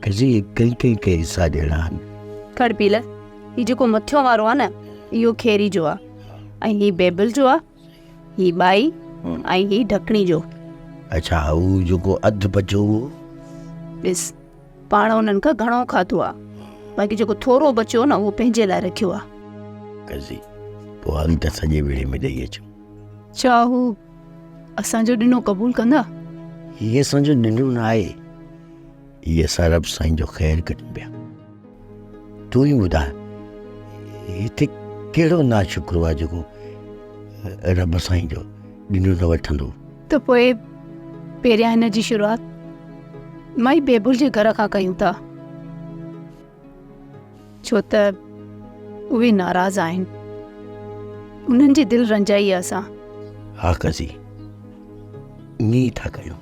कज़ी कंहिंखे हिसा ॾियणा आहिनि? खड़ पी ल। हीउ जेको मथियों वारो आहे न, इहो खेरी जो आहे, ऐं हीउ बेबल जो आहे, हीउ बाई ऐं हीउ ढकणी जो। अच्छा, हू जेको अधु बचो हुओ? ॾिस, पाण उन्हनि खां घणो खाधो आहे, बाक़ी जेको थोरो बचियो न उहो पंहिंजे लाइ रखियो आहे। कज़ी, पोइ हल त सॼे वेड़े में ॾेई अचूं। छा हू असांजो ॾिनो क़बूल कंदा? हीअ असांजो ॾिनो न आहे, हीअ असां रब साईं जो ख़ैरु कढूं पिया। तूं ई ॿुधाए, हिते कहिड़ो नाशुक्रो आहे जेको रब साईं जो ॾिनो न वठंदो? त पोइ पहिरियां हिन जी शुरूआत मां ई बेबुल जे घर खां कयूं था, छो त उहे नाराज़ आहिनि, उन्हनि जी दिलि रंजाई आहे असां। हा कज़ी, ईअं ई था कयूं।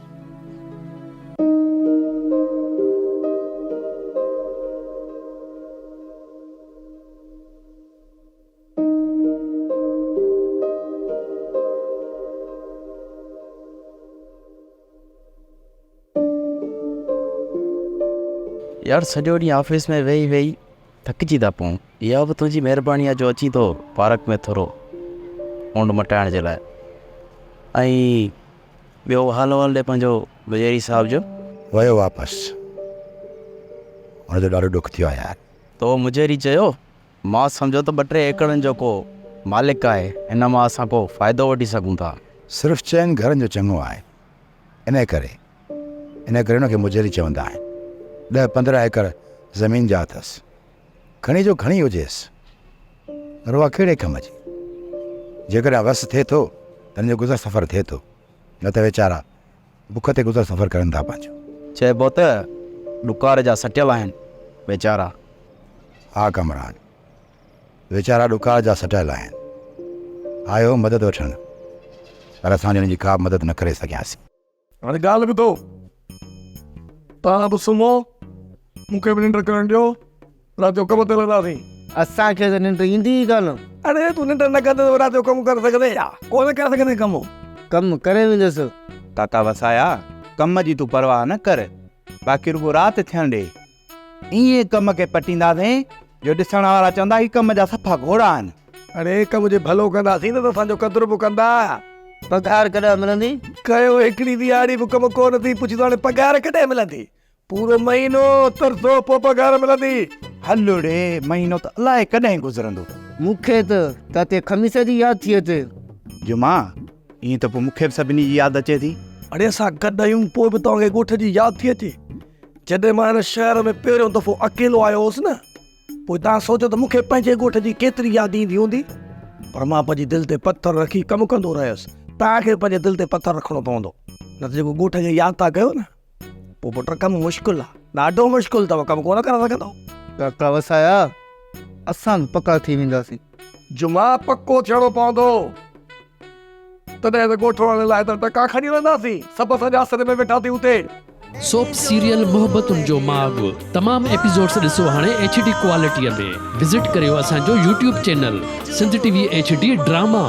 यार सॼो ॾींहुं ऑफिस में वेही वेही थकिजी था पऊं। इहा बि तुंहिंजी महिरबानी आहे जो अची थो पार्क में थोरो ऊंड मटाइण जे लाइ। ऐं ॿियो हाल वाल ॾे पंहिंजो बजेरी साहब जो? वियो वापसि, हुनजो ॾाढो ॾुख थियो आहे यार। तो मुजेरी चयो, मां सम्झो त 2-3 एकड़नि जो को मालिक आहे, हिन मां असां को फ़ाइदो वठी सघूं था। सिर्फ़ु 4 घरनि जो चङो आहे, इन करे हुनखे मुजेरी चवंदा आहिनि। 10-15 एकड़ ज़मीन जा अथसि, खणी जो खणी हुजेसि, रुआ कहिड़े कम जी? जेकॾहिं वस थिए थो त हिनजो गुज़र सफ़र थिए थो, न त वीचारा बुख ते गुज़र सफ़र करनि था पंहिंजो। चइबो त ॾुकार जा सटियल आहिनि वीचारा। हा कमरान, वीचारा ॾुकार जा सटियल आहिनि। आयो मदद वठणु, पर असां हिनजी का मदद न करे सघियासीं। हाणे ॻाल्हि ॿुधो, तव्हां बि सुम्हो, मूंखे बि निंड करणु ॾियो, राति जो कम ते लॻंदासीं। असांखे त निंड ईंदी ई कान। अरे तूं निंड न कंदे त राति जो कमु करे सघंदे या कोन करे सघंदे? कमु करे वेंदुसि। काका वसाया, कम जी तूं परवाह न कर, बाक़ी रुगो राति थियण ॾे। ईअं कम खे पटींदासीं जो ॾिसण वारा चवंदा ही कम जा सफ़ा घोड़ा आहिनि। अरे कम जो भलो कंदासीं त असांजो क़दुरु बि कंदा। पघार कॾहिं मिलंदी? कयो हिकिड़ी दिहाड़ी बि कमु कोन थी पुछी त हाणे पघार कॾहिं मिलंदी? पूरो महीनो तरसो पोइ पघार मिलंदी। हलो रे, महीनो त अलाए कॾहिं गुज़रंदो। मूंखे त ताते खमीस जी यादि थी अचे। जुमा, ईअं त पोइ मूंखे बि सभिनी जी यादि अचे थी। अड़े असां गॾु आहियूं, पोइ बि तव्हांखे ॻोठ जी यादि थी अचे? जॾहिं मां हिन शहर में पहिरियों दफ़ो अकेलो आयो हुउसि न, पोइ तव्हां सोचो त मूंखे पंहिंजे ॻोठ जी केतिरी यादि ईंदी हूंदी। पर मां पंहिंजी दिलि ते पथर रखी कमु कंदो रहियुसि। तव्हांखे पंहिंजे दिलि ते पथर रखिणो पवंदो, न त जेको ॻोठ खे यादि था कयो न, पोइ पुट कमु मुश्किल आहे, ॾाढो मुश्किल अथव, कमु कोन करे सघंदव। काका वसाया, असां बि पका थी वेंदासीं। जुमा पको थियणो पवंदो, तॾहिं त ॻोठ वारनि लाइ त टका खणी वेंदासीं। सभु असांजे आसरे में वेठा थी उते। सोप सीरियल मोहब्बतुनि जो माग तमाम एपिसोड्स ॾिसो हाणे HD क्वालिटीअ में। विज़िट करियो असांजो YouTube channel Sindh TV HD drama.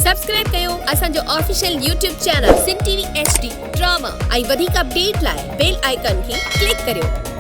Subscribe कयो असांजो official YouTube channel Sindh TV HD drama ऐं वधीक अपडेट लाइ बेल आइकन खे क्लिक करियो।